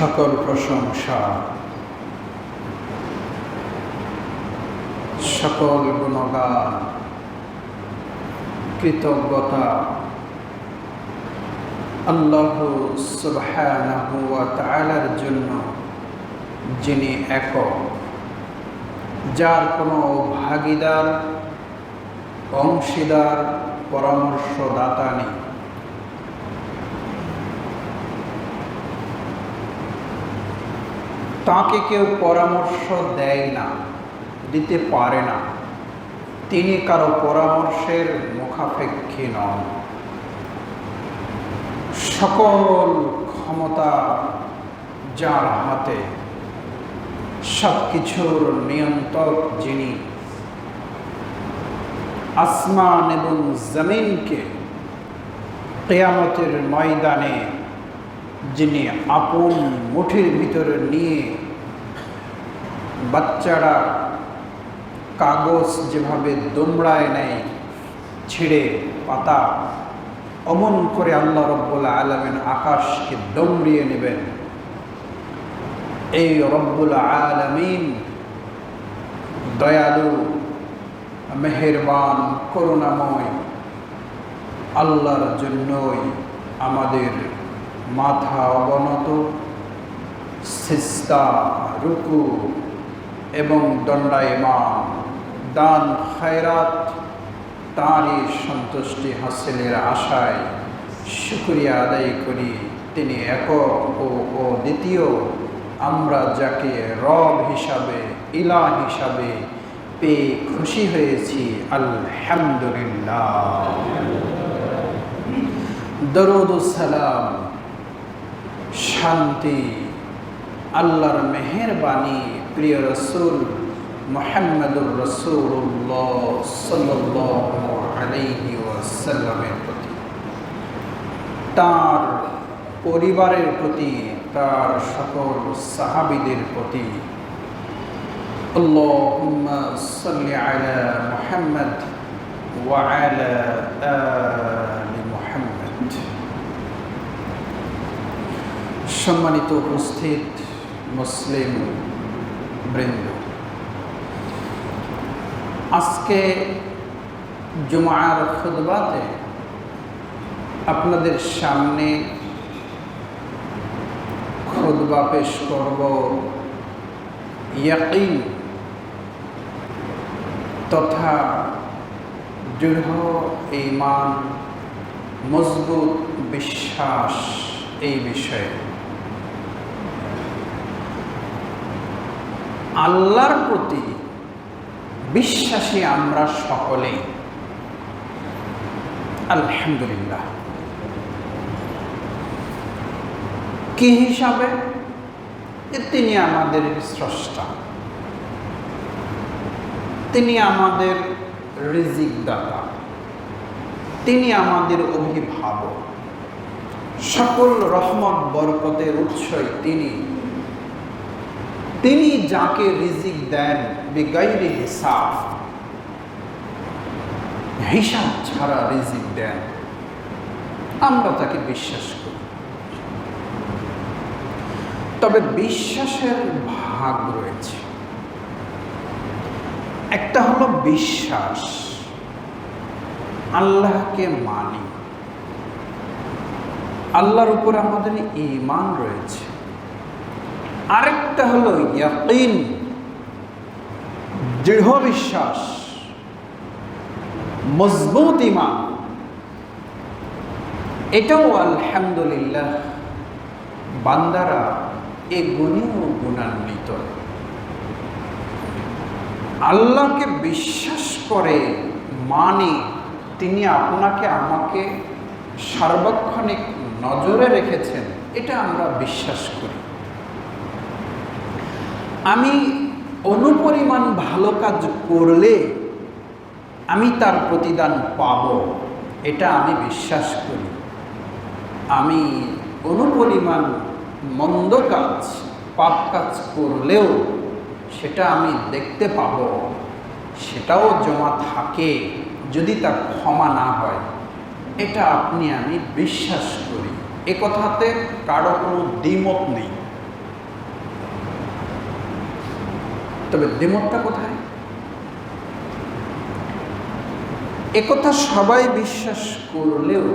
সকল প্রশংসা, সকল গুণগান, কৃতজ্ঞতা আল্লাহ সুবহানাহু ওয়া তাআলার জন্য, যিনি একক, যার কোনো ভাগীদার, অংশীদার, পরামর্শদাতা নেই। তাকে কেউ পরামর্শ দেয় না, দিতে পারে না। তিনি কারো পরামর্শের মুখাপেক্ষী নন। সকল ক্ষমতা যার হাতে, সব কিছুর নিয়ন্ত্রক যিনি, আসমান এবং জমিনকে কিয়ামতের ময়দানে যিনি আপন মুঠির ভিতরে নিয়ে, বাচ্চারা কাগজ যেভাবে দুমড়ায় নেয় ছিঁড়ে পাতা, অমন করে আল্লাহ রব্বুল আলামিন আকাশকে দমড়িয়ে নেবেন। এই রব্বুল আলামিন দয়ালু, মেহেরবান, করুণাময় আল্লাহর জন্যই আমাদের মাথা অবনত, সিজদা, রুকু এবং দণ্ডায়মান, দান খায়রাত তাঁরই সন্তুষ্টি হাসিলের আশায় শুকরিয়া আদায় করি। তিনি একক ও দ্বিতীয়, আমরা যাকে রব হিসাবে, ইলাহ হিসাবে পেয়ে খুশি হয়েছি, আলহামদুলিল্লাহ। দরুদ ও সালাম, শান্তি, আল্লাহর মেহেরবানি প্রিয় রসুল মুহাম্মদুর রাসূলুল্লাহ সাল্লাল্লাহু আলাইহি ওয়াসাল্লামের প্রতি, তার পরিবারের প্রতি, তার সকল সাহাবীদের প্রতি। আল্লাহুম্মা সাল্লি আলা মুহাম্মদ ওয়া আলা আলি মুহাম্মদ। সম্মানিত উপস্থিত মুসলিম বৃন্দ, আজকে জুমার খুতবাতে আপনাদের সামনে খুতবা পেশ করব ইয়াকিন তথা দৃঢ় ঈমান, মজবুত বিশ্বাস এই বিষয়ে। আল্লাহর প্রতি বিশ্বাসী আমরা সকলেই, আলহামদুলিল্লাহ। কি হিসাবে? তিনি আমাদের স্রষ্টা, তিনি আমাদের রিজিক দাতা, তিনি আমাদের অভিভাবক, সকল রহমত বরকতের উৎসই তিনি। তিনি যাকে রিজিক দেন বিগাইরি হিসাব, হিসাব ছাড়া রিজিক দেন, আমরা তাকে বিশ্বাস করি। তবে বিশ্বাসের ভাগ রয়েছে। একটা হলো বিশ্বাস, আল্লাহকে মানি, আল্লাহর উপর আমাদের ঈমান রয়েছে। আরেকটা হলো ইয়াকিন, দৃঢ় বিশ্বাস, মজবুত ঈমান। এটাও আলহামদুলিল্লাহ বান্দারা এ গুণী ও গুণান্বিত। আল্লাহকে বিশ্বাস করে মানে তিনি আপনাকে আমাকে সার্বক্ষণিক নজরে রেখেছেন, এটা আমরা বিশ্বাস করি। আমি অনুপরিমাণ ভালো কাজ করলে আমি তার প্রতিদান পাব, এটা আমি বিশ্বাস করি। আমি অনুপরিমাণ মন্দ কাজ, পাপ কাজ করলেও সেটা আমি দেখতে পাব, সেটাও জমা থাকে যদি তা ক্ষমা না হয়, এটা আপনি আমি বিশ্বাস করি। এ কথাতে কারো কোনো দ্বিমত নেই। তবে দ্বিমতটা কোথায়? একথা সবাই বিশ্বাস করলেও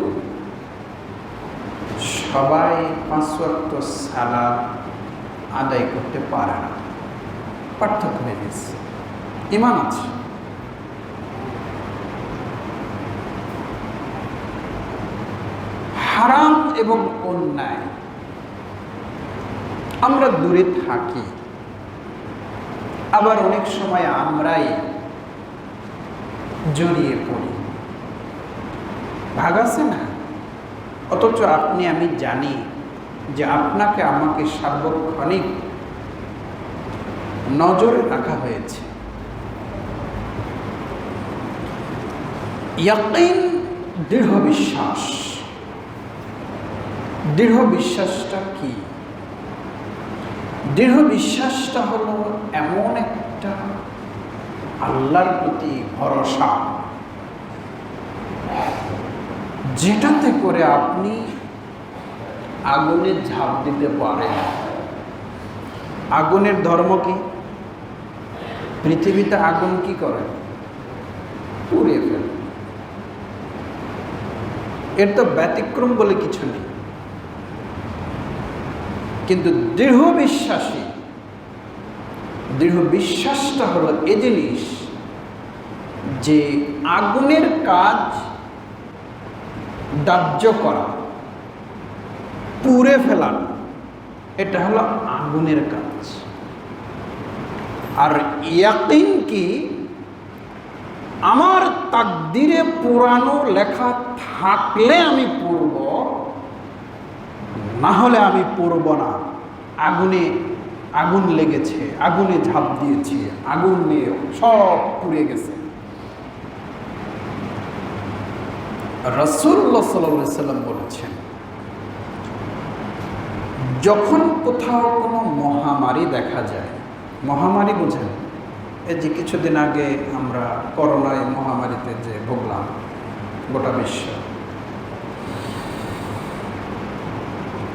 সবাই 5 ওয়াক্ত সালাত আদায় করতে পারে না। পার্থক্য হয়ে গেছে। ঈমান আছে, হারাম এবং অন্যায় আমরা দূরে থাকি, আবার অনেক সময় আমরাই জড়িয়ে পড়ি। ভাগ আছে না? অথচ আপনি আমি জানি যে আপনাকে আমাকে সার্বক্ষণিক নজরে রাখা হয়েছে। ইয়াকিন দৃঢ় বিশ্বাস। দৃঢ় বিশ্বাসটা কি? দৃঢ় বিশ্বাসটা হলো এমন একটা আল্লাহর প্রতি ভরসা, যেটাতে করে আপনি আগুনে ঝাঁপ দিতে পারেন। আগুনের ধর্ম কি? পৃথিবীতে আগুন কি করে? পুড়িয়ে ফেলে। এর তো ব্যতিক্রম বলে কিছু নেই। কিন্তু দৃঢ় বিশ্বাসটা হলো এ জিনিস যে আগুনের কাজ দাহ্য করা, পুড়ে ফেলানো, এটা হলো আগুনের কাজ। আর ইয়াকিন কি? আমার তাকদিরে পুরানো লেখা থাকলে আমি পড়ব, না হলে আমি পড়ব না। আগুন লেগেছে, আগুনে ঝাঁপ দিয়েছি, আগুন নিয়ে সব পুড়ে গেছে। রাসূলুল্লাহ সাল্লাল্লাহু আলাইহি সাল্লাম বলেছেন, যখন কোথাও কোনো মহামারী দেখা যায়, মহামারী বোঝেন? এই যে কিছুদিন আগে আমরা করোনায় মহামারীতে যে ভুগলাম গোটা বিশ্ব,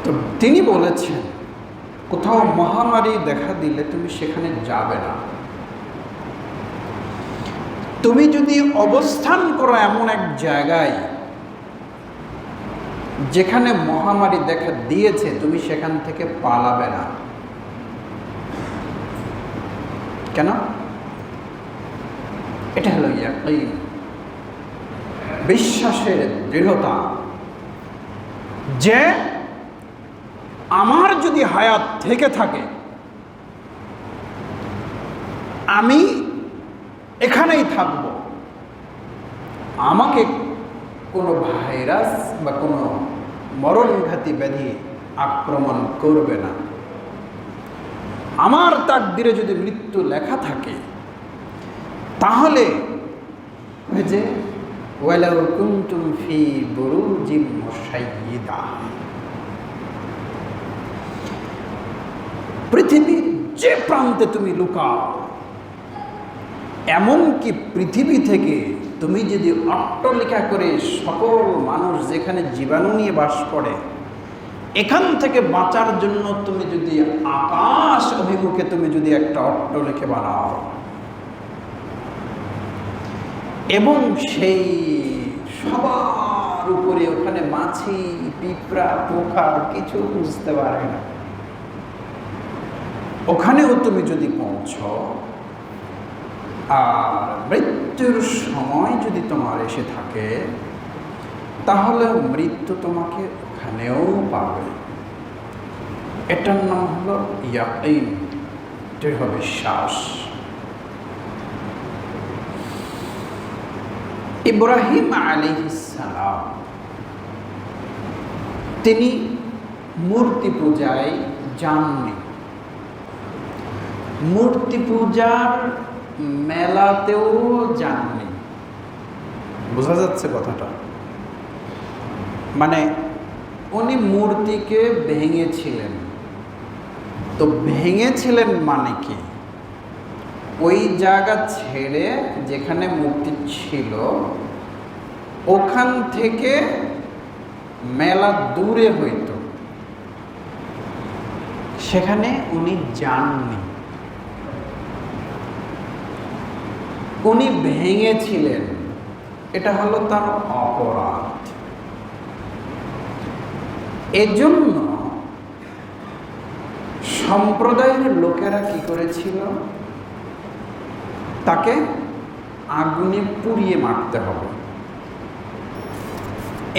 তো তিনি বলেছেন কোথাও মহামারী দেখা দিলে তুমি সেখানে যাবে না। তুমি যদি অবস্থান করো এমন এক জায়গায় যেখানে মহামারী দেখা দিয়েছে, তুমি সেখান থেকে পালাবে না। কেন? এটা হলো ইয়াকিন, বিশ্বাসের দৃঢ়তা, যে আমার যদি হায়াত থেকে থাকে আমি এখানেই থাকব, আমাকে কোনো ভাইরাস বা কোনো মরণঘাতী ব্যাধি আক্রমণ করবে না। আমার তাকদিরে যদি মৃত্যু লেখা থাকে, তাহলে ওই যে ওয়ালাউ কুনতুম ফি বুরুজিম মুশাইয়্যিদা, পৃথিবীর যে প্রান্তে তুমি লুকাও, এমনকি পৃথিবী থেকে তুমি যদি অট্টালিকা করে সকল মানুষ যেখানে জীবাণু নিয়ে বাস করে, এখান থেকে বাঁচার জন্য তুমি যদি আকাশ অভিমুখে তুমি যদি একটা অট্টালিকা বানাও, এবং সেই সবার উপরে ওখানে মাছি, পিঁপড়া, পোকা কিছু বুঝতে পারে না, ওখানেও তুমি যদি পৌঁছো, আর মৃত্যুর সময় যদি তোমার এসে থাকে, তাহলে মৃত্যু তোমাকে ওখানেও পাবে। এটার নাম হলো ইয়াকিন, দৃঢ় বিশ্বাস। ইব্রাহিম আলাইহিস সালাম তিনি মূর্তি পূজায় যাননি, মূর্তি পূজার মেলাতেও যাননি। বোঝা যাচ্ছে কথাটা? মানে উনি মূর্তিকে ভেঙেছিলেন। তো ভেঙেছিলেন মানে কি? ওই জায়গা ছেড়ে যেখানে মূর্তি ছিল ওখান থেকে মেলা দূরে হইতো, সেখানে উনি যাননি। উনি ভেঙেছিলেন, এটা হলো তার অপরাধ। এজন্য সম্প্রদায়ের লোকেরা কি করেছিল, তাকে আগুনে পুড়িয়ে মারতে হবে,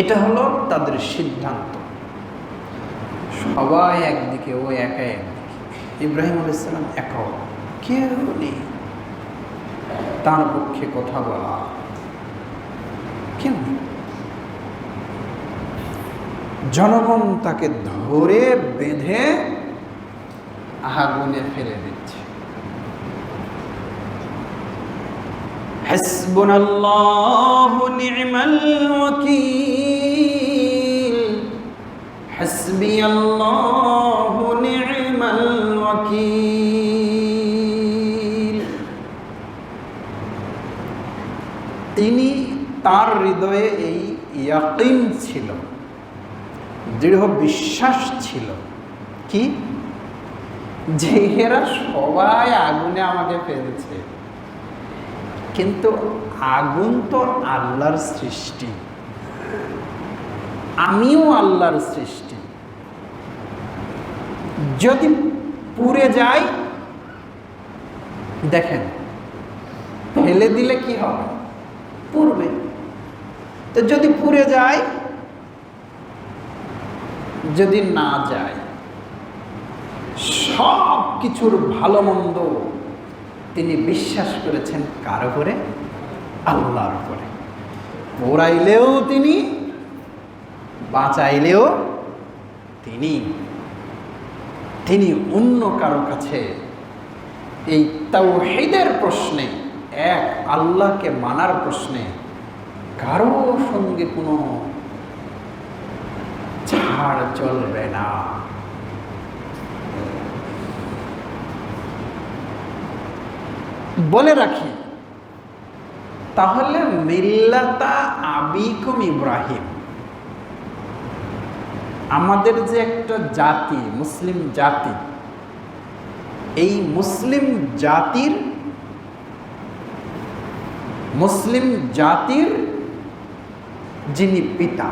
এটা হলো তাদের সিদ্ধান্ত। সবাই একদিকে, ও একা একদিকে, ইব্রাহিম আলাইহিস সালাম একা, কেউ নেই তার পক্ষে কথা বলা, কেউ নেই। জনগণ তাকে ধরে বেঁধে আগুনে ফেলে দিচ্ছে। হাসবুনাল্লাহু নি'মাল ওয়াকিল, হাসবিয়াল্লাহু নি'মাল ওয়াকিল। তিনি, তার হৃদয়ে এই ইয়াকিন ছিল, দৃঢ় বিশ্বাস ছিল, কি যে এরা সবাই আগুনে আমাকে ফেলছে, কিন্তু আগুন তো আল্লাহর সৃষ্টি, আমিও আল্লাহর সৃষ্টি, যদি পুড়ে যাই, দেখেন ফেলে দিলে কি হবে, পুড়বে। তো যদি পুড়ে যায়, যদি না যায়, সব কিছুর ভালো মন্দ তিনি বিশ্বাস করেছেন কার উপরে, আল্লাহর উপরে। পোড়াইলেও তিনি, বাঁচাইলেও তিনি। তিনি অন্য কারো কাছে এই তাওহীদের প্রশ্নে, এক আল্লাহকে মানার প্রশ্নে কারো সঙ্গে কোনো ছাড় চলবে না। বলে রাখি, তাহলে মিল্লাতা আবিকুম ইব্রাহিম, আমাদের যে একটা জাতি, মুসলিম জাতি, এই মুসলিম জাতির যিনি পিতা,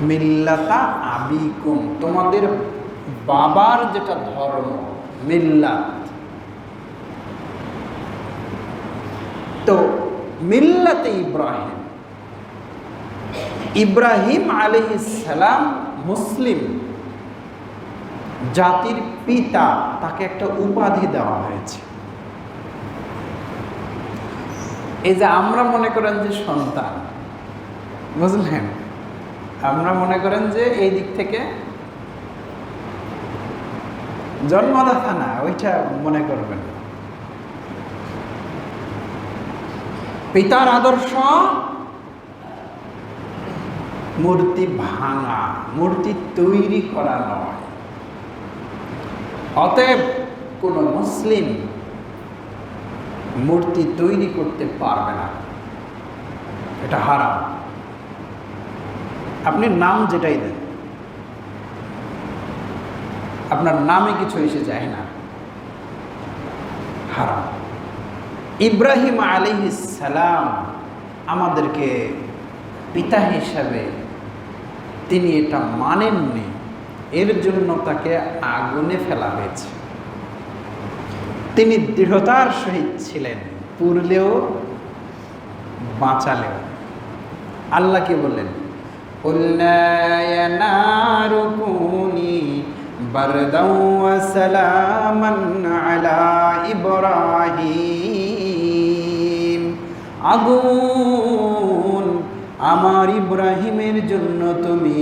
মিল্লাতা আবিকুম, তোমাদের বাবার যেটা ধর্ম মিল্লাত, তো মিল্লাতে ইব্রাহিম, ইব্রাহিম আলাইহিস সালাম মুসলিম জাতির পিতা, তাকে একটা উপাধি দেওয়া হয়েছে। এই যে আমরা মনে করেন যে সন্তান, বুঝলেন, আমরা মনে করেন যে এই দিক থেকে জন্মদাতা না, ওইটা মনে করবেন। পিতার আদর্শ মূর্তি ভাঙা, মূর্তি তৈরি করা নয়। অতএব কোন মুসলিম মূর্তি তৈরি করতে পারবে না, এটা হারাম। আপনি নাম যেটাই দেন, আপনার নামে কিছু এসে যায় না, হারাম। ইব্রাহিম আলাইহিস সালাম আমাদেরকে পিতা হিসাবে তিনি এটা মানেননি, এর জন্য তাকে আগুনে ফেলা হয়েছে। তিনি দৃঢ়তার সহিত ছিলেন, পুড়লেও বাঁচালেও। আল্লাহকে বললেন, কুল্না ইয়া নারু কুনি বারদাও ওয়া সালামান আলা ইব্রাহিম, আগুন আমার ইব্রাহিমের জন্য তুমি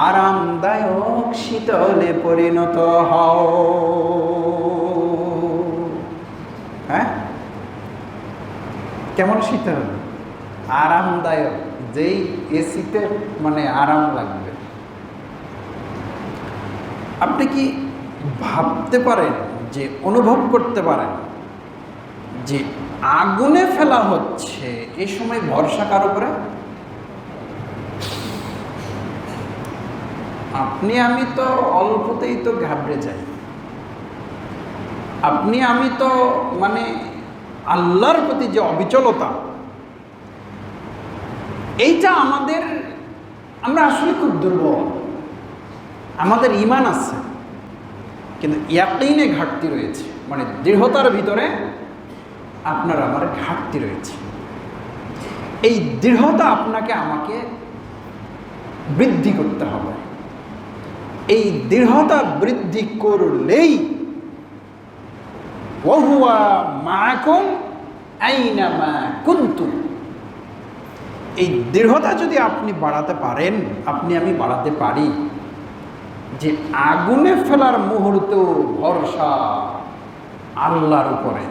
আরামদায়ক শীতলে পরিণত হও। হ্যাঁ, কেমন শীতল? আরামদায়ক, যেই এসিতে মানে আরাম লাগবে। আপনি কি ভাবতে পারেন, যে অনুভব করতে পারেন যে আগুনে ফেলা হচ্ছে, এই সময় ভরসা কার উপরে? আপনি আমি তো অল্পতেই তো ঘাবড়ে যাই, আপনি আমি তো মানে আল্লাহর প্রতি যে অবিচলতা, এইটা আমরা আসলে খুব দুর্বল। আমাদের ঈমান আছে, কিন্তু ইয়াকিনে ঘাটতি রয়েছে, মানে দৃঢ়তার ভিতরে আপনার আমার ঘাটতি রয়েছে। এই দৃঢ়তা আপনাকে আমাকে বৃদ্ধি করতে হবে। এই দৃঢ়তা বৃদ্ধি করলেই ওয়াহুয়া মাআকুম আইনামা কুনতুম, এই দৃঢ়তা যদি আপনি বাড়াতে পারেন, আমি বাড়াতে পারি, যে আগুনে ফেলার মুহূর্ত ভরসা আল্লাহর উপরে,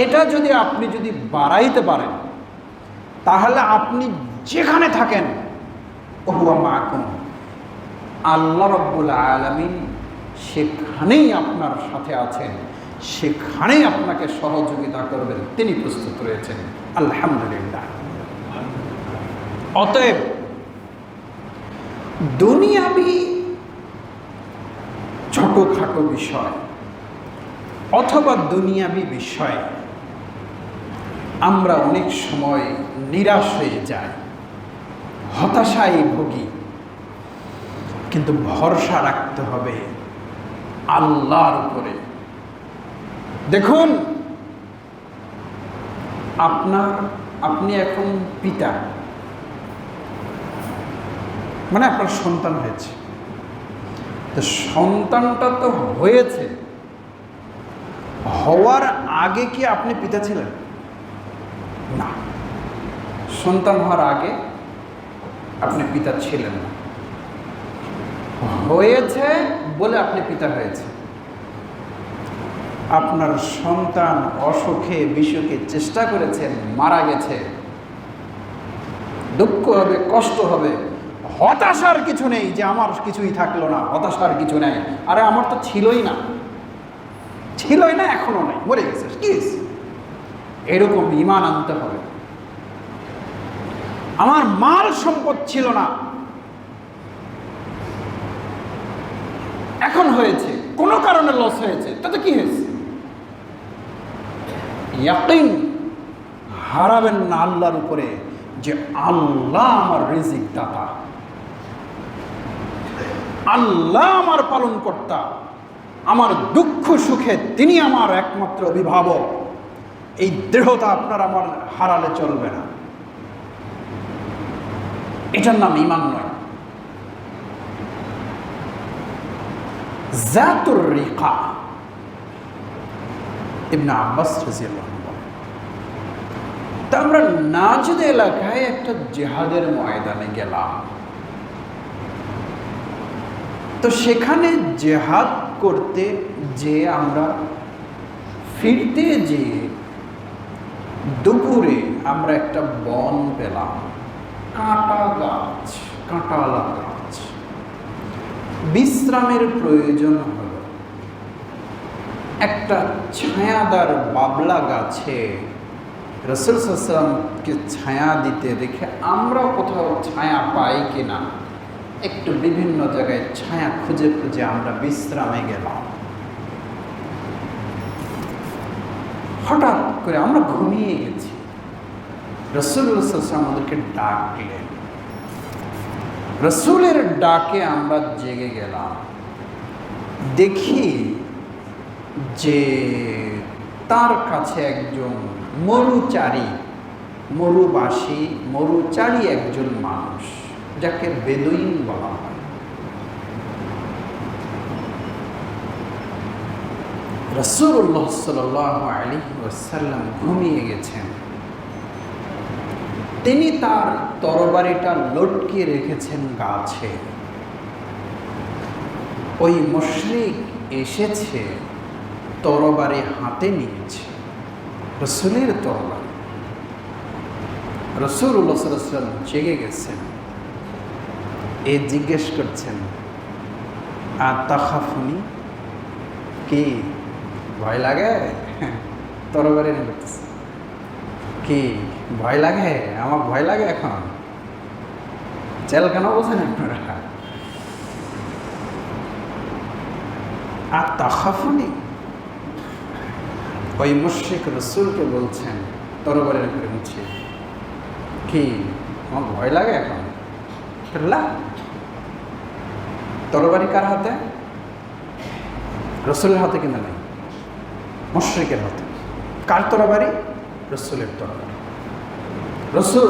এটা আপনি যদি বাড়াইতে পারেন, তাহলে আপনি যেখানে থাকেন ওহুয়া মাআকুম, আল্লাহ রাব্বুল আলামিন সেখানেই আপনার সাথে আছেন, সেখানেই আপনাকে সহযোগিতা করবেন, তিনি প্রস্তুত রয়েছেন। আলহামদুলিল্লাহ। অতএব দুনিয়াবি ছোটখাটো বিষয় অথবা দুনিয়াবি বিষয় আমরা অনেক সময় নিরাশ হয়ে যাই, হতাশায় ভুগি, কিন্তু ভরসা রাখতে হবে আল্লাহর উপরে। দেখুন, আপনি এখন পিতা, মানে আপনার সন্তান হয়েছে, তো সন্তানটা তো হয়েছে, হওয়ার আগে কি আপনি পিতা ছিলেন? না, সন্তান হওয়ার আগে আপনি পিতা ছিলেন না। হয়েছে বলে আপনি পিতা হয়েছে। আপনার সন্তান অসুখে বিসুখে চেষ্টা করেছেন, মারা গেছে, দুঃখ হবে, কষ্ট হবে, হতাশার কিছু নেই যে আমার কিছুই থাকলো না, হতাশার কিছু নেই। আরে আমার তো ছিলই না, এখনো নাই, মরে গেছে, কি এরকম ঈমান আনতে হবে। আমার মাল সম্পদ ছিল না, এখন হয়েছে, কোনো কারণে লস হয়েছে, তাতে কি হয়েছে? ইয়াকিন হারাবেন না আল্লাহর উপরে, যে আল্লাহ আমার রিজিক দাতা, আল্লাহ আমার পালন কর্তা, আমার দুঃখ সুখে তিনি আমার একমাত্র অভিভাবক। এই দৃঢ়তা আপনার আমার হারালে চলবে না। এটার নাম ঈমান নয়। যাতুর রিকা, ইবনে আব্বাস রাদিয়াল্লাহু আনহু বলেন, তা আমরা নাজদ এলাকায় একটা জিহাদের ময়দানে গেলাম, তো সেখানে জিহাদ করতে যে আমরা ফিরতে যে দুপুরে আমরা একটা বন পেলাম, কাঁটালা গাছ, বিশ্রামের প্রয়োজন হলো। একটা ছায়াদার বাবলা গাছে রাসূল সাল্লাল্লাহু আলাইহি ওয়াসাল্লামকে ছায়া দিতে দেখে আমরা কোথাও ছায়া পাই কিনা একটু বিভিন্ন জায়গায় ছায়া খুঁজে খুঁজে আমরা বিশ্রামে গেলাম। হঠাৎ করে আমরা ঘুমিয়ে গেছি, রাসূলুল্লাহ সাল্লাল্লাহু আলাইহি ওয়াসাল্লাম আমাদেরকে ডাকলেন। রাসূলের ডাকে আমরা জেগে গেলাম, দেখি যে তার কাছে একজন মরুচারী একজন মানুষ, যাকে বেদুইন বলা হয়। রাসূলুল্লাহ সাল্লাল্লাহু আলাইহি ওয়াসাল্লাম ঘুমিয়ে গেছেন। তিনি তার তরবারিটা লটকিয়ে রেখেছেন গাছে। ওই মুশরিক এসেছে, তরবারি হাতে নিয়েছে, রাসূলের তরবারি। রাসূলুল্লাহ সাল্লাল্লাহু আলাইহি ওয়াসাল্লাম জেগে গেছেন, জিজ্ঞেস করছেন, আতাখাফুনি, কি ভয় লাগে? তরবারি নিতেছে, কি ভয় লাগে? আমার ভয় লাগে এখন, চেল কেন বোঝেন আপনারা? আতাখাফুনি, ওই মুশরিক রাসূলকে বলছেন তরবারির উপরে উঠছে, কি আমার ভয় লাগে এখন? তরবারি কার হাতে? রাসূলের হাতে কিনা নাই, মুশরিকের হাতে। কার তরবারি? রাসূলের তরবারি। রাসূল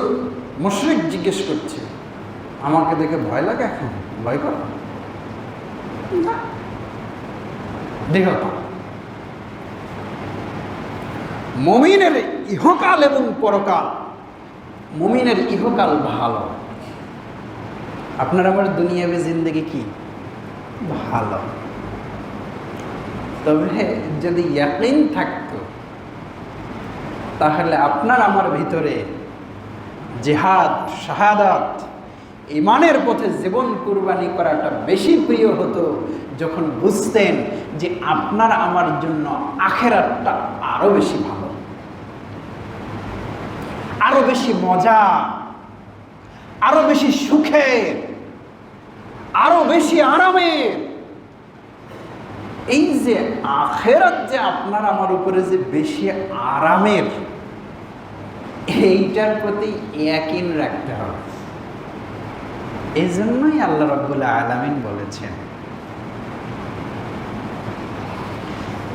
মুশরিক জিজ্ঞেস করছে, আমাকে দেখে ভয় লাগে এখন? ভয় করো না, দেখো মুমিনের ইহকাল এবং পরকাল, মুমিনের ইহকাল ভালো, আপনার আমার দুনিয়াবী জিন্দেগি কি ভালো। তবে যদি ইয়াকিন থাকতো তাহলে আপনার আমার ভিতরে জিহাদ, শাহাদাত, ইমানের পথে জীবন কুরবানি করাটা বেশি প্রিয় হতো যখন বুঝতেন যে আপনার আমার জন্য আখিরাতটা আরো বেশি ভালো, আরো বেশি মজা, আরো বেশি সুখের, আরো বেশি আরামের। এই যে আখিরাত যে আপনার আমার উপরে যে বেশি আরামের, এইটার প্রতি ইয়াকিন রাখতে হবে। এই জন্যই আল্লাহ রাব্বুল আলামিন বলেছেন,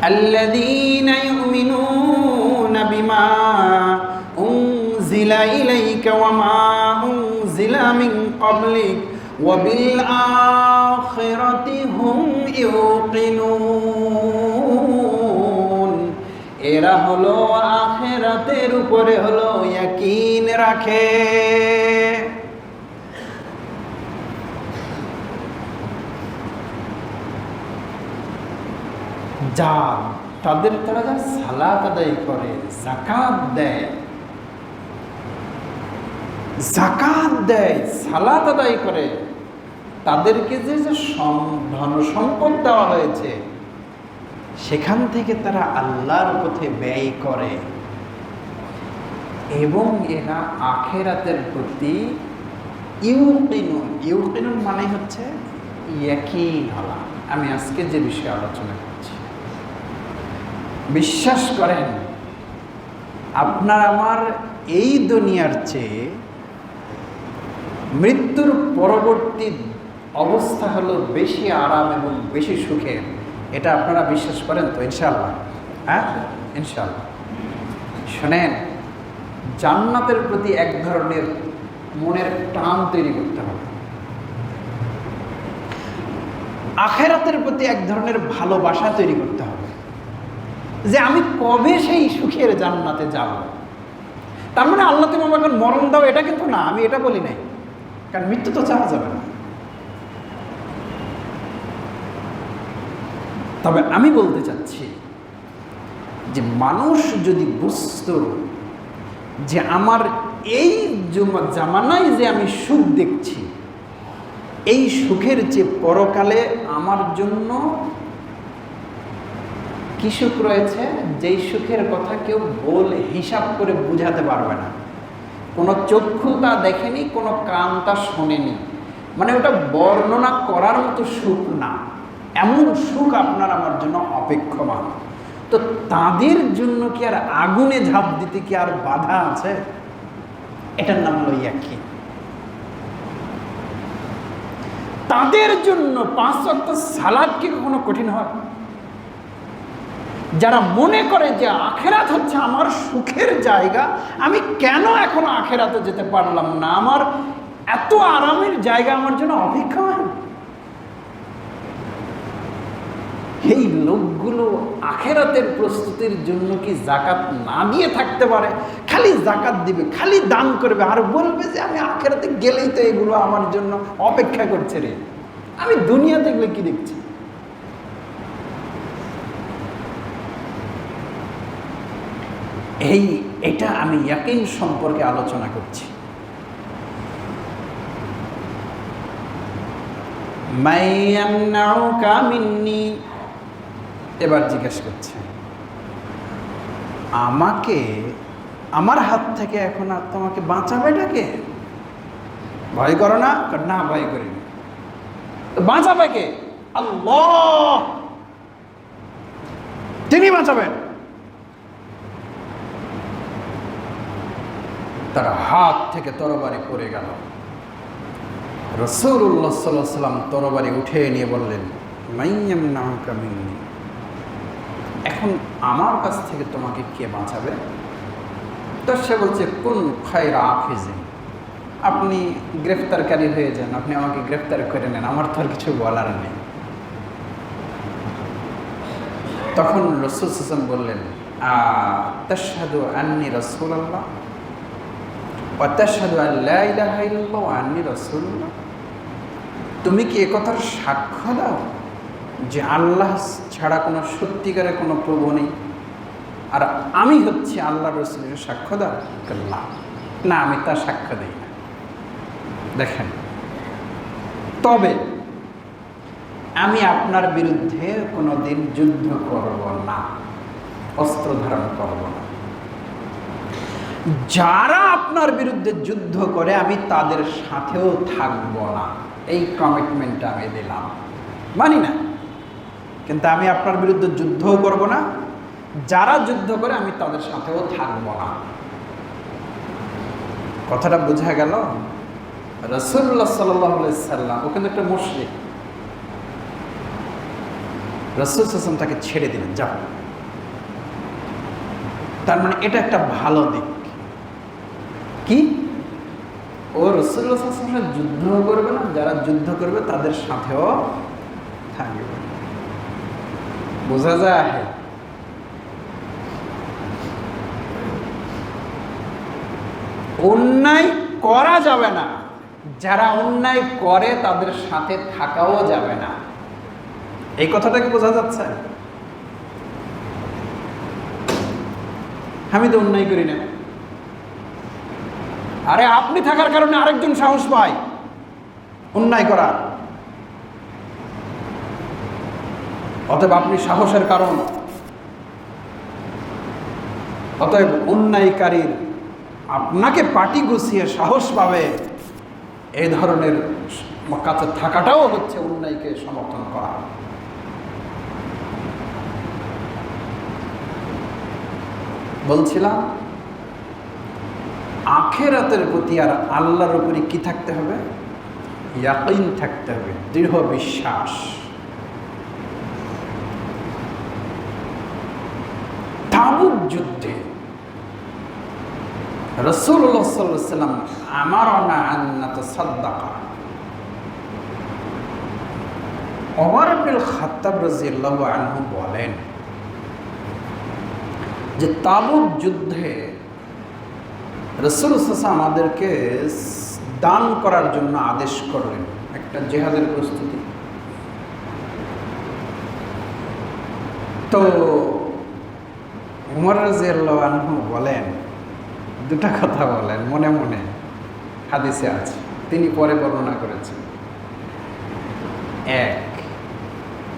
আল্লাযীনা ইউমিনুনা বিমা উনজিলা ইলাইকা ওয়া মা উনজিলা মিন ক্বাবলিক ওয়া বিল আখিরাতি হুম ইউকিনুন। এরা হলো আখিরাতের উপরে হলো ইয়াকিন রাখে। যা তাদের তারা যা সালাত আদায় করে, যাকাত দেয়, সালাত আদায় করে, তাদেরকে যে ধন সম্পদ দেওয়া হয়েছে সেখান থেকে তারা আল্লাহর পথে ব্যয় করে এবং এরা আখিরাতের প্রতি ইউকিনুন মানে হচ্ছে ইয়াকিন হওয়া। আমি আজকে যে বিষয়ে আলোচনা করছি, বিশ্বাস করেন আপনার আমার এই দুনিয়ার চেয়ে মৃত্যুর পরবর্তী অবস্থা হলো বেশি আরাম এবং বেশি সুখের। এটা আপনারা বিশ্বাস করেন তো? ইনশাআল্লাহ, হ্যাঁ ইনশাআল্লাহ। শোনেন, জান্নাতের প্রতি এক ধরনের মনের টান তৈরি করতে হবে, আখিরাতের প্রতি এক ধরনের ভালোবাসা তৈরি করতে হবে যে আমি কবে সেই সুখের জান্নাতে যাব। তার মানে আল্লাহ তুমি আমাকে মরণ দাও এটা কিন্তু না, আমি এটা বলি নাই, কারণ মৃত্যু তো চাওয়া যাবে না। তবে আমি বলতে চাচ্ছি যে মানুষ যদি বুঝতো যে আমার এই জামানায় যে আমি সুখ দেখছি, এই সুখের চেয়ে পরকালে আমার জন্য কি সুখ রয়েছে, যেই সুখের কথা কেউ বলে হিসাব করে বুঝাতে পারবে না। কোনো চক্ষু তা দেখেনি, কোনো কান তা শোনেনি, মানে ওটা বর্ণনা করার মতো সুখ না, এমন সুখ আপনার আমার জন্য অপেক্ষমান। তো তাদের জন্য কি আর আগুনে ঝাঁপ দিতে কি আর বাধা আছে? এটার নাম হলো ইয়াকিন। তাদের জন্য 5 ওয়াক্ত সালাত কি কখনো কঠিন হয়? যারা মনে করে যে আখিরাত হচ্ছে আমার সুখের জায়গা, আমি কেন এখনো আখিরাতে যেতে পারলাম না, আমার এত আরামের জায়গা আমার জন্য অপেক্ষমান, এই লোকগুলো আখিরাতের প্রস্তুতির জন্য কি যাকাত না দিয়ে থাকতে পারে? খালি যাকাত দিবে, খালি দান করবে, আর বলবে যে আমি আখিরাতে গেলেই তো এগুলো আমার জন্য অপেক্ষা করছে রে, আমি দুনিয়াতে এগুলো কি দেখছি। এটা আমি ইয়াকিন সম্পর্কে আলোচনা করছি। মাইয়ামনাউকা মিন্নি, এবার জিজ্ঞেস করছে আমাকে আমার হাত থেকে এখন আর তোমাকে বাঁচাবে এটাকে? ভয় করো না? না ভয় করি না। বাঁচাবে কে? আল্লাহ, তিনি বাঁচাবেন। তার হাত থেকে তরবারি পড়ে গেল। রাসূলুল্লাহ সাল্লাল্লাহু আলাইহি ওয়াসাল্লাম তরবারি উঠে নিয়ে বললেন, মাইয়ামনাউকা মিন্নি, এখন আমার কাছ থেকে তোমাকে কে বাঁচাবে? তো সে বলছে, কুন খায়রা আফিজিন, আপনি গ্রেফতারকারী হয়ে যান, আপনি আমাকে গ্রেফতার করে নেন, আমার তো আর কিছু বলার নেই। তখন রাসূল সাল্লাল্লাহু আলাইহি ওয়াসাল্লাম বললেন, তাশহাদু আন্নী রাসূলুল্লাহ ওয়া তাশহাদু আন লা ইলাহা ইল্লাল্লাহ ওয়া আন্নী রাসূলুল্লাহ, তুমি কি একথার সাক্ষ্য দাও যে আল্লাহ ছাড়া কোনো সত্যিকারের কোনো প্রভু নেই, আর আমি হচ্ছে আল্লাহর রাসূলের সাক্ষ্য দাও? না, আমি তার সাক্ষ্য দিই না। দেখেন, তবে আমি আপনার বিরুদ্ধে কোনো দিন যুদ্ধ করব না, অস্ত্র ধারণ করব না। যারা আপনার বিরুদ্ধে যুদ্ধ করে আমি তাদের সাথেও থাকব না, এই কমিটমেন্টটা আমি দিলাম। মানি না, কিন্তু আমি আপনার বিরুদ্ধে যুদ্ধও করব না, যারা যুদ্ধ করে আমি তাদের সাথেও থাকব না। কথাটা বোঝা গেল? রাসূলুল্লাহ সাল্লাল্লাহু আলাইহি সাল্লাম ও কিন্তু একটা মুশরিক, রাসূল সাল্লাল্লাহু আলাইহি ওয়াসাল্লাম তাকে ছেড়ে দিলেন, যাও। তার মানে এটা একটা ভালো দিক। কি? ও রাসূলুল্লাহ সাল্লাল্লাহু আলাইহি ওয়াসাল্লাম যুদ্ধ করবে না, যারা যুদ্ধ করবে তাদের সাথেও থাকবে। বোঝা যায়? অন্যায় করা যাবে না, যারা অন্যায় করে তাদের সাথে থাকাও যাবে না। এই কথাটা কি বোঝা যাচ্ছে? আমি তো অন্যায় করি না, আরে আপনি থাকার কারণে আরেকজন সাহস পায় অন্যায় করার, অতএব আপনি সাহসের কারণ। অতএব অন্যায়কারীর আপনাকে পাটি গুছিয়ে সাহস পাবে এই ধরনের কাছে থাকাটাও হচ্ছে অন্যায়কে সমর্থন করা। বলছিলাম আখিরাতের প্রতি আর আল্লাহর উপরে কি থাকতে হবে? ইয়াকিন থাকতে হবে, দৃঢ় বিশ্বাস। তাবুক যুদ্ধে রাসূলুল্লাহ সাল্লাল্লাহু আলাইহি ওয়াসাল্লাম আমারনা আন নাতাসাদদাকা, ওমর ইবনুল খাত্তাব রাদিয়াল্লাহু আনহু বলেন যে তাবুক যুদ্ধে রাসূল সাল্লাল্লাহু আলাইহি ওয়াসাল্লাম আমাদেরকে দান করার জন্য আদেশ করলেন, একটা জিহাদের প্রস্তুতি। তো ওমর রাদিয়াল্লাহু আনহু বলেন, দুটা কথা বলেন মনে মনে, হাদিসে আছে, তিনি পরে বর্ণনা করেছেন। এক,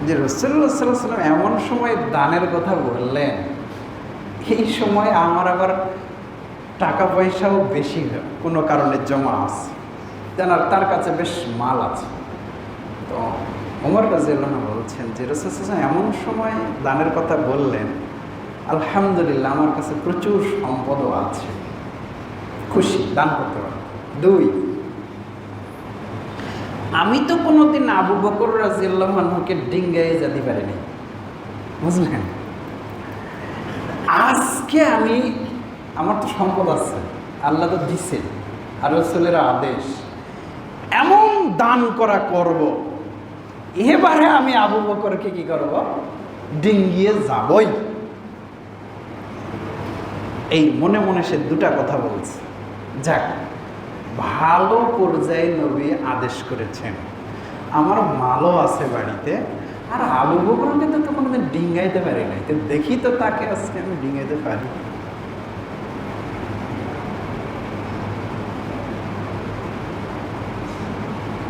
যে রাসূলুল্লাহ সাল্লাল্লাহু আলাইহি ওয়াসাল্লাম এমন সময় দানের কথা বললেন, এই সময় আমার আবার টাকা পয়সাও বেশি কোনো কারণে জমা আছে, জানার তার কাছে বেশ মাল আছে। তো ওমর রাদিয়াল্লাহু আনহু বলছেন যে রাসূল সাল্লাল্লাহু আলাইহি ওয়াসাল্লাম এমন সময় দানের কথা বললেন, আলহামদুলিল্লাহ আমার কাছে প্রচুর সম্পদও আছে, খুশি, দান করতে পারব। দুই, আমি তো কোনোদিন আবু বকর রাদিয়াল্লাহু আনহুকে ডিঙ্গায়ে যেতে পারিনি, বুঝলেন? আজকে আমার তো সম্পদ আছে, আল্লাহ তো দিছে, আর রাসূলের আদেশ, এমন দান করা করব, এবারে আমি আবু বকরকে কি করব? ডিঙ্গিয়ে যাবই। এই মনে মনে সে দুটা কথা বলছে। যাক, ভালো পর্যায়ে নবী আদেশ করেছেন, আমার মালও আছে বাড়িতে, আর আবু বকরকে তো কোনোদিন ডিঙ্গাইতে পারি নাই, তো দেখি তো তাকে আজকে আমি ডিঙ্গাইতে পারি।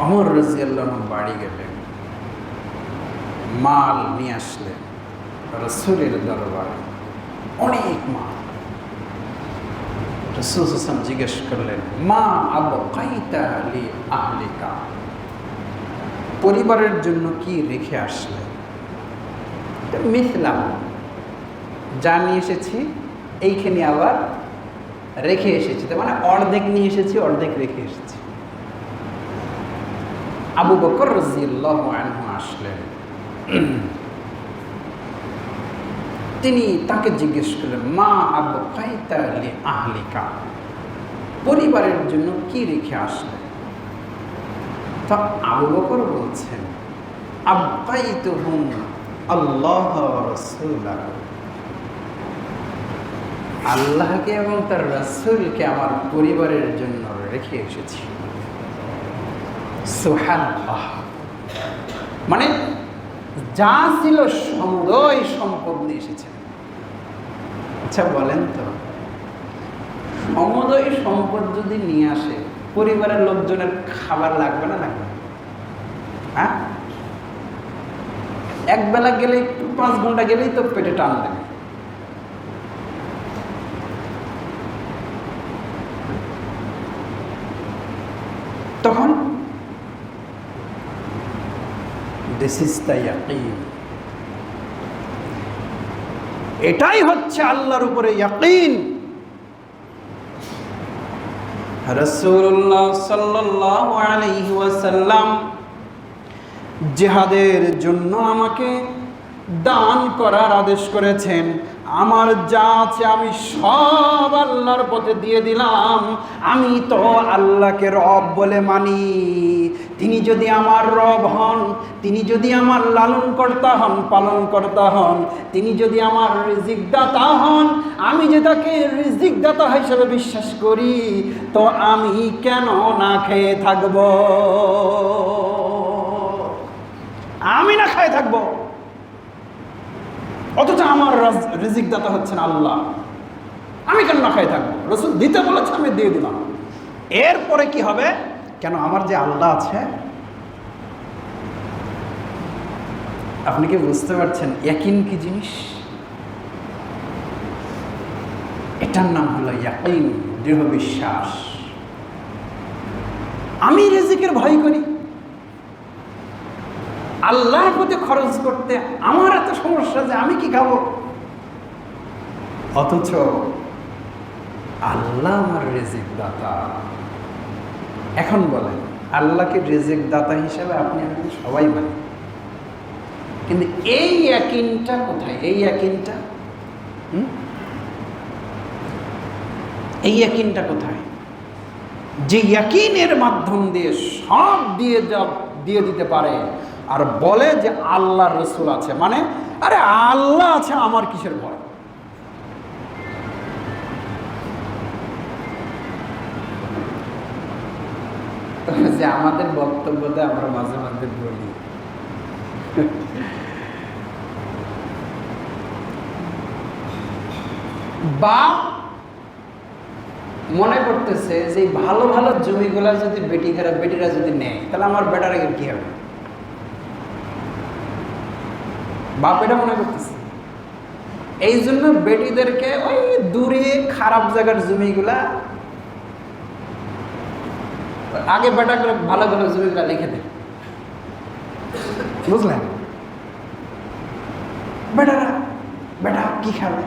ওমর রাদিয়াল্লাহু আনহু বাড়ি গেলেন, মাল নিয়ে আসলেন রাসূলের দরবারে, অনেক মাল। রাসূল সাল্লাল্লাহু আলাইহি ওয়াসাল্লাম জিজ্ঞেস করলেন, মা আবকাইতা লি আহলিকা, পরিবারের জন্য কি রেখে আসলে? মিথলাম, যা নিয়ে এসেছি এইখানে আবার রেখে এসেছি, তার মানে অর্ধেক নিয়ে এসেছি, অর্ধেক রেখে এসেছি। আবু বকর রাদিয়াল্লাহু আনহু আসলেন, তিনি তাকে জিজ্ঞেস করলেন, মা আবকাইতা লি আহলিকা, পরিবারের জন্য কি রেখে আসলে? তা আবু বকর বলছেন, আবকাইতুহুম আল্লাহ ওয়া রাসূলাহু, আল্লাহকে এবং তার রাসূলকে আমার পরিবারের জন্য রেখে এসেছি। সুবহানাল্লাহ। মানে যা ছিল সমুদয় সম্পদ নিয়ে এসেছেন। আচ্ছা বলেন তো, সমুদয় সম্পদ যদি নিয়ে আসে, পরিবারের লোকজনের খাবার লাগবে না লাগবে? হ্যাঁ, এক বেলা গেলেই 5 ঘন্টা গেলেই তো পেটে টান লাগে। তখন দিস ইজ দ্য ইয়াকিন, এটাই হচ্ছে আল্লাহর উপরে ইয়াকিন। রাসূলুল্লাহ সাল্লাল্লাহু আলাইহি ওয়াসাল্লাম জিহাদের জন্য আমাকে দান করার আদেশ করেছেন। আমার যা আছে আমি সব আল্লাহর পথে দিয়ে দিলাম। আমি তো আল্লাহকে রব বলে মানি। তিনি যদি আমার রব হন, তিনি যদি আমার লালন কর্তা হন, পালন কর্তা হন, তিনি যদি আমার রিজিক দাতা হন, আমি যে তাকে রিজিক দাতা হিসেবে বিশ্বাস করি, তো আমি কেন না খেয়ে থাকব? আমি না খেয়ে থাকবো, অথচ আমার রিজিক দাতা হচ্ছেন আল্লাহ, আমি কেন না খেয়ে থাকবো? রাসূল দিতে বলেছে, আমি দিয়ে দিলাম। এরপরে কি হবে? কেন, আমার যে আল্লাহ আছে। আপনি কি বুঝতে পারছেন ইয়াকিন কি জিনিস? এটার নাম হলো ইয়াকিন, দৃঢ় বিশ্বাস। আমি রিজিকের ভয় করি, আল্লাহর প্রতি খরচ করতে আমার এত সমস্যা যে আমি কি খাবো, অথচ আল্লাহ আমার রিজিক দাতা। এখন বলেন, আল্লাহকে রিজিক দাতা হিসেবে আপনি আমি সবাই মানি, কিন্তু এই ইয়াকিনটা কোথায়? এই ইয়াকিনটা এই ইয়াকিনটা কোথায়? যে ইয়াকিনের মাধ্যম দিয়ে সব দিয়ে দিতে পারে আর বলে যে আল্লাহর রাসূল আছে, মানে আরে আল্লাহ আছে, আমার কিসের ভয়? যে আমাদের বক্তব্যতে আমরা মাঝে মাঝে বলি, বা মনে করতেছে যে ভালো ভালো জমিগুলা যদি বেটিরা যদি নেয়, তাহলে আমার বেটার কি হবে? বাপ এটা মনে করতেছে। এই জন্য বেটিদেরকে ওই দূরে খারাপ জায়গার জমিগুলা আগে বেটা করে ভালো ভালো জমিগুলা লিখে দেয়, বুঝলেন? বেটা কি খাবে?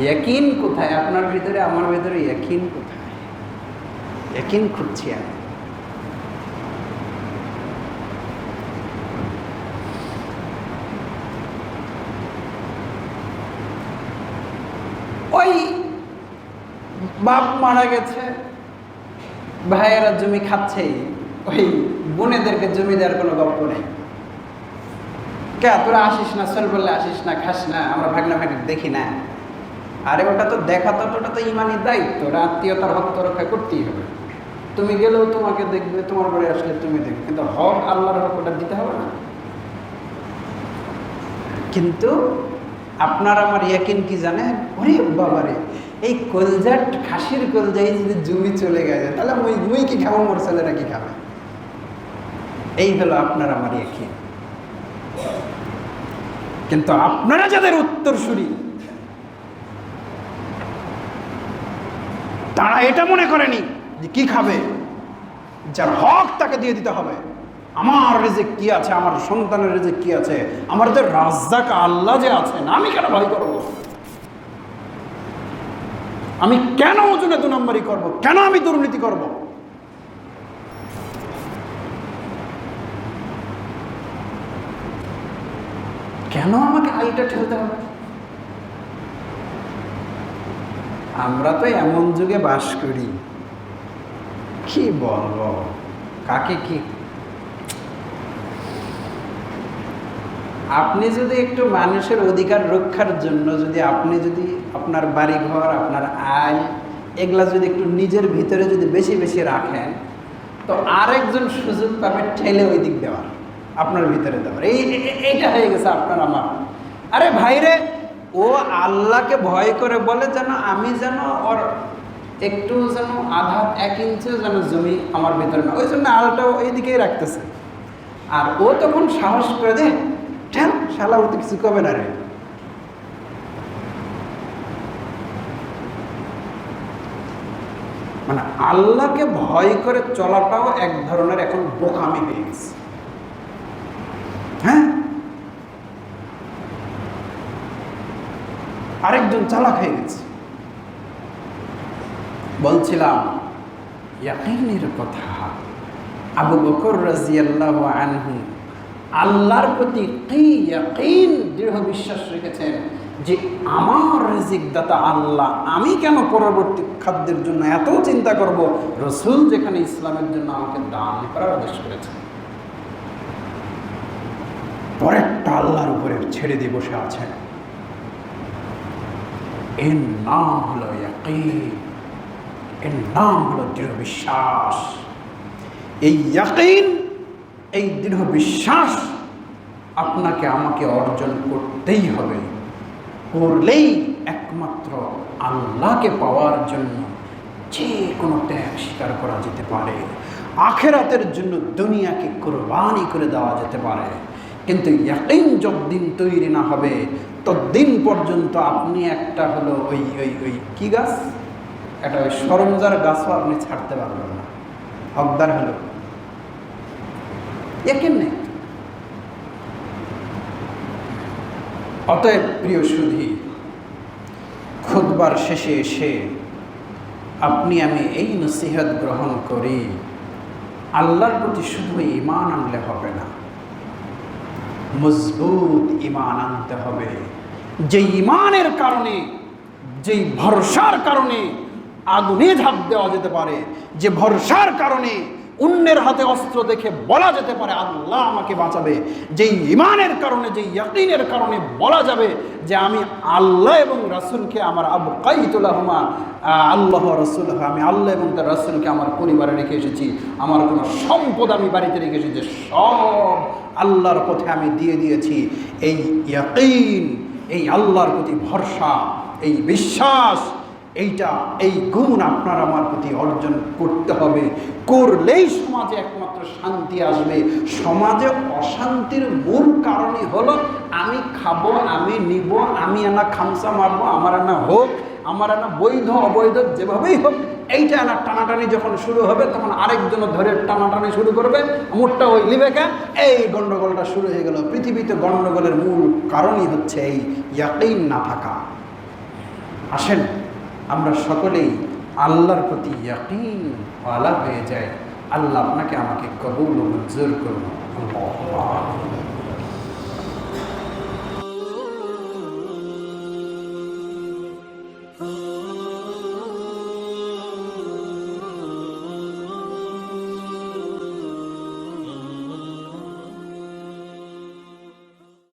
ইয়াকিন কোথায় আপনার ভিতরে, আমার ভিতরে? ইয়াকিন কোথায়? ইয়াকিন খুঁজছি আমি। ওই বাপ মারা গেছে, ভাইয়েরা জমি খাচ্ছে, ওই বোনেদেরকে জমি দেওয়ার কোনো গল্প নেই। কে তোরা আসিস না, চল বললে আসিস না, খাস না, আমরা ভাগনা দেখি না। আরে ওটা তো দেখা, তো ওটা তো ইমানি দায়িত্ব, আত্মীয়তার হক তো রক্ষা করতেই হবে। তুমি গেলেও তোমাকে দেখবে, তোমার বাড়ি আসলে তুমি দেখবে, কিন্তু হক আল্লাহর হক ওটা দিতে হবে না। কিন্তু আপনার আমার ইয়াকিন কি জানেন? ওরে বাবারে, এই কলজাট খাসির কলজাই যদি জমি চলে গেছে, তাহলে মুই কি খাবো, মোর ছেলেরা কি খাবে? এই হলো আপনার আমার ইয়াকিন। কিন্তু আপনারা যাদের উত্তরসূরি, তারা এটা মনে করেনি যে কি খাবে, যার হক তাকে দিয়ে দিতে হবে। আমার রিজিক কি আছে, আমার সন্তানের রিজিক কি আছে, আমার যে রাজ্জাক আল্লাহ যে আছেন, আমি কেন ভয় করব? আমি কেন ওজনে 2 নম্বরই করব? কেন আমি দুর্নীতি করব? কেন আমাকে আইটা ঠেলতে হবে? আমরা তো এমন যুগে বাস করি, কি বলবো, কাকে কি। আপনি যদি একটু মানুষের অধিকার রক্ষার জন্য আপনি যদি আপনার বাড়িঘর, আপনার আয়, এগুলা যদি একটু নিজের ভিতরে যদি বেশি বেশি রাখেন, তো আরেকজন সুযোগ পাবে ঠেলে ওই দিক দেওয়ার, আপনার ভিতরে দেওয়ার। এইটা হয়ে গেছে আপনার আমার। আরে ভাইরে, ও আল্লাহকে ভয় করে বলে যেন আমি যেন ওর একটু যেন আধা 1 ইঞ্চিও যেন জমি আমার ভিতরে না, ওই জন্য আলটাও এইদিকেই রাখতেছে। আর ও তখন সাহস করে দে, ঠেল, শালা ও তো কিছু কবে না রে। মানে আল্লাহকে ভয় করে চলাটাও এক ধরনের এখন বোকামি হয়ে গেছে। হ্যাঁ, আরেকজন চালাক হয়ে গেছে। বলছিলাম ইয়াকিনের কথা, আবু বকর রাদিয়াল্লাহু আনহু আল্লাহর প্রতি কি ইয়াকিন, দৃঢ় বিশ্বাস রেখেছেন যে আমার রিজিক দাতা আল্লাহ, আমি কেন পরবর্তী খাদ্যের জন্য এত চিন্তা করব? রাসূল যেখানে ইসলামের জন্য আমাকে দান করার আদেশ করেছেন, পরেরটা আল্লাহর উপরে ছেড়ে দিয়ে বসে আছেন। এর নাম হলো ইয়াকিন, এর নাম হলো দৃঢ় বিশ্বাস। এই ইয়াকিন, এই দৃঢ় বিশ্বাস আপনাকে আমাকে অর্জন করতেই হবে। করলেই একমাত্র আল্লাহকে পাওয়ার জন্য যে কোনো ত্যাগ স্বীকার করা যেতে পারে, আখেরাতের জন্য দুনিয়াকে কুরবানি করে দেওয়া যেতে পারে। কিন্তু ইয়াকিন যতদিন তৈরি না হবে ততদিন পর্যন্ত আপনি একটা হলো ওই ওই ওই কি গাছ, একটা ওই সরঞ্জার গাছও আপনি ছাড়তে পারবেন না। হকদার হলো ইয়াকিন নেই। অতএব প্রিয় সুধী, খুতবার শেষে এসে আপনি আমি এই নসিহত গ্রহণ করি, আল্লাহর প্রতি শুধু ঈমান আনলে হবে না, মজবুত ঈমান আনতে হবে। যে ঈমানের কারণে, যেই ভরসার কারণে আগুনে ঝাঁপ দেওয়া যেতে পারে, যে ভরসার কারণে অন্যের হাতে অস্ত্র দেখে বলা যেতে পারে আল্লাহ আমাকে বাঁচাবে, যেই ঈমানের কারণে, যেই ইয়াকিনের কারণে বলা যাবে যে আমি আল্লাহ এবং রাসূলকে আমার আবকাইতু লাহুমা আল্লাহ রাসূল, আমি আল্লাহ এবং তার রাসূলকে আমার পরিবারে রেখে এসেছি, আমার কোনো সম্পদ আমি বাড়িতে রেখে এসেছি, সব আল্লাহর পথে আমি দিয়ে দিয়েছি। এই ইয়াকিন, এই আল্লাহর প্রতি ভরসা, এই বিশ্বাস, এই গুণ আপনার আমার প্রতি অর্জন করতে হবে। করলেই সমাজে একমাত্র শান্তি আসবে। সমাজে অশান্তির মূল কারণই হলো আমি খাবো, আমি নিব, আমি আনা খামসা মারবো, আমার আনা হোক, আমার আনা বৈধ অবৈধ যেভাবেই হোক, এইটা আনা টানাটানি যখন শুরু হবে তখন আরেকজন ধরে টানাটানি শুরু করবে, মোটটা ওই লিবেকা, এই গণ্ডগোলটা শুরু হয়ে গেল। পৃথিবীতে গণ্ডগোলের মূল কারণই হচ্ছে এই ইয়াকিন না থাকা। আসেন আমরা সকলেই আল্লাহর প্রতি ইয়াকিন ওয়ালা হয়ে যায়। আল্লাহ আপনাকে আমাকে কবুল ও মঞ্জুর করুন। আল্লাহ।